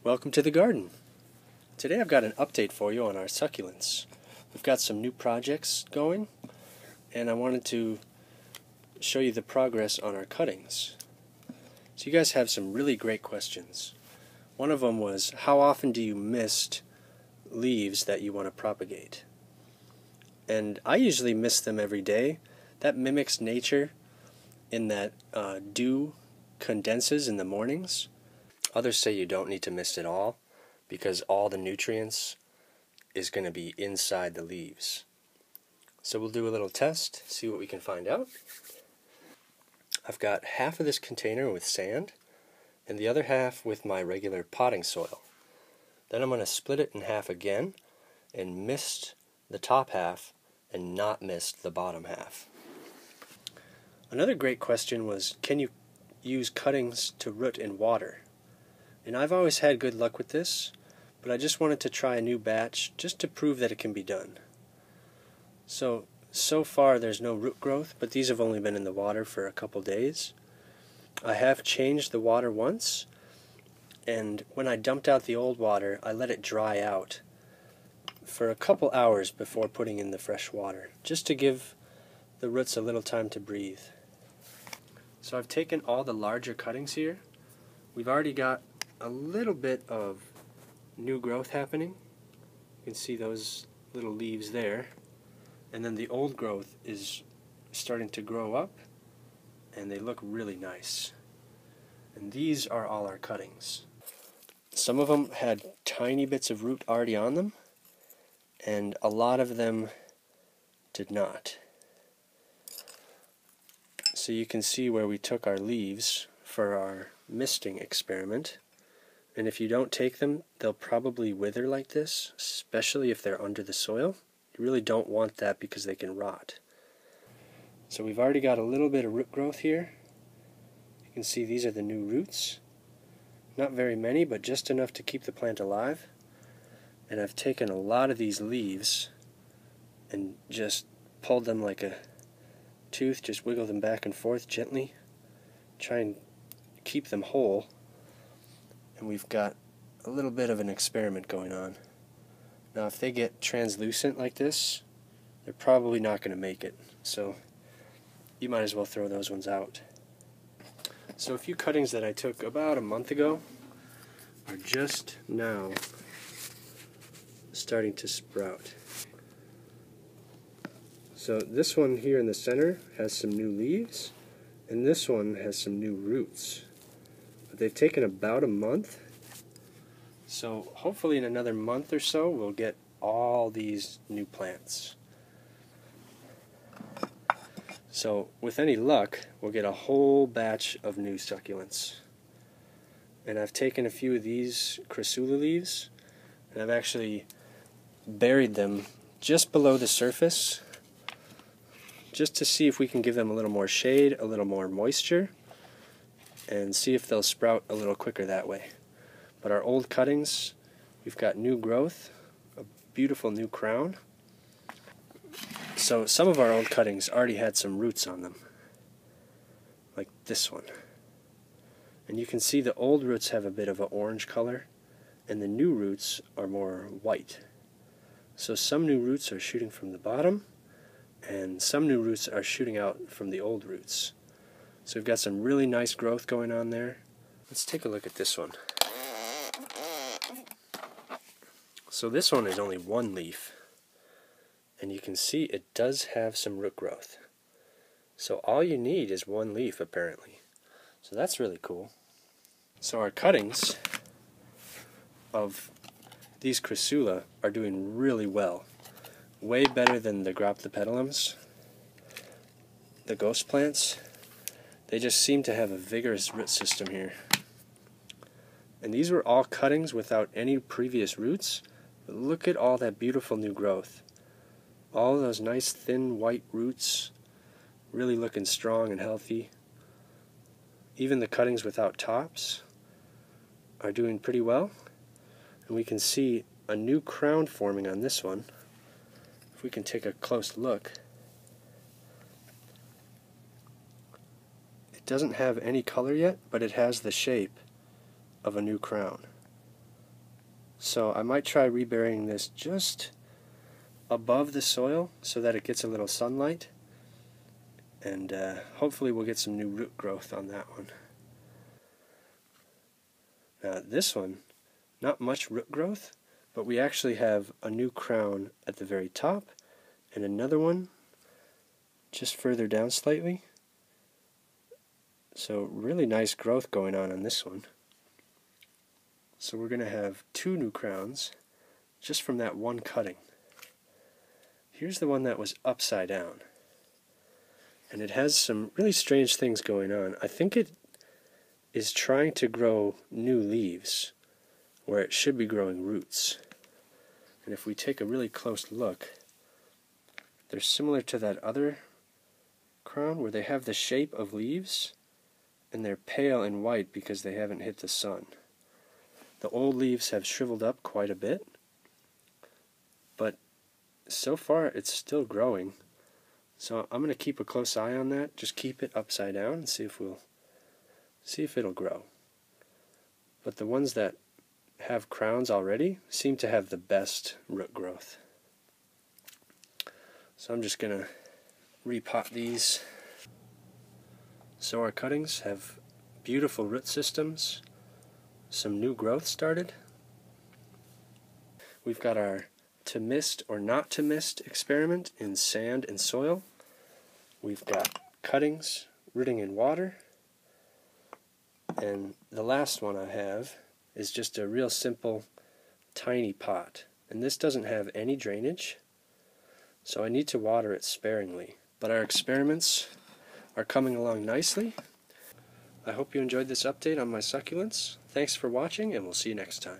Welcome to the garden. Today I've got an update for you on our succulents. We've got some new projects going, and I wanted to show you the progress on our cuttings. So you guys have some really great questions. One of them was, how often do you mist leaves that you want to propagate? And I usually mist them every day. That mimics nature in that dew condenses in the mornings. Others say you don't need to mist at all because all the nutrients is going to be inside the leaves. So we'll do a little test, see what we can find out. I've got half of this container with sand and the other half with my regular potting soil. Then I'm going to split it in half again and mist the top half and not mist the bottom half. Another great question was, can you use cuttings to root in water? And I've always had good luck with this, but I just wanted to try a new batch just to prove that it can be done. So far there's no root growth, but these have only been in the water for a couple days. I have changed the water once, and when I dumped out the old water, I let it dry out for a couple hours before putting in the fresh water, just to give the roots a little time to breathe. So I've taken all the larger cuttings here. We've already got a little bit of new growth happening. You can see those little leaves there. And then the old growth is starting to grow up, and they look really nice. And these are all our cuttings. Some of them had tiny bits of root already on them, and a lot of them did not. So you can see where we took our leaves for our misting experiment. And if you don't take them, they'll probably wither like this, especially if they're under the soil. You really don't want that because they can rot. So we've already got a little bit of root growth here. You can see these are the new roots. Not very many, but just enough to keep the plant alive. And I've taken a lot of these leaves and just pulled them like a tooth, just wiggle them back and forth gently. Try and keep them whole. And we've got a little bit of an experiment going on. Now if they get translucent like this, they're probably not going to make it. So you might as well throw those ones out. So a few cuttings that I took about a month ago are just now starting to sprout. So this one here in the center has some new leaves, and this one has some new roots. But they've taken about a month, so hopefully in another month or so we'll get all these new plants. So with any luck, we'll get a whole batch of new succulents. And I've taken a few of these crassula leaves, and I've actually buried them just below the surface, just to see if we can give them a little more shade, a little more moisture, and see if they'll sprout a little quicker that way. But our old cuttings, we've got new growth, a beautiful new crown. So some of our old cuttings already had some roots on them, like this one. And you can see the old roots have a bit of an orange color, and the new roots are more white. So some new roots are shooting from the bottom, and some new roots are shooting out from the old roots. So we've got some really nice growth going on there. Let's take a look at this one. So this one is only one leaf, and you can see it does have some root growth. So all you need is one leaf apparently. So that's really cool. So our cuttings of these crassula are doing really well. Way better than the Graptopetulums, the ghost plants. They just seem to have a vigorous root system here. And these were all cuttings without any previous roots, but look at all that beautiful new growth. All those nice thin white roots, really looking strong and healthy. Even the cuttings without tops are doing pretty well. And we can see a new crown forming on this one. If we can take a close look, it doesn't have any color yet, but it has the shape of a new crown. So I might try reburying this just above the soil so that it gets a little sunlight, and hopefully we'll get some new root growth on that one. Now this one, not much root growth, but we actually have a new crown at the very top and another one just further down slightly. So really nice growth going on this one. So we're going to have 2 new crowns just from that one cutting. Here's the one that was upside down. And it has some really strange things going on. I think it is trying to grow new leaves where it should be growing roots. And if we take a really close look, they're similar to that other crown where they have the shape of leaves and they're pale and white because they haven't hit the sun. The old leaves have shriveled up quite a bit, but so far it's still growing. So I'm going to keep a close eye on that. Just keep it upside down and see if it'll grow. But the ones that have crowns already seem to have the best root growth. So I'm just going to repot these. So our cuttings have beautiful root systems. Some new growth started. We've got our to mist or not to mist experiment in sand and soil. We've got cuttings rooting in water. And the last one I have is just a real simple tiny pot. And this doesn't have any drainage, so I need to water it sparingly. But our experiments are coming along nicely. I hope you enjoyed this update on my succulents. Thanks for watching, and we'll see you next time.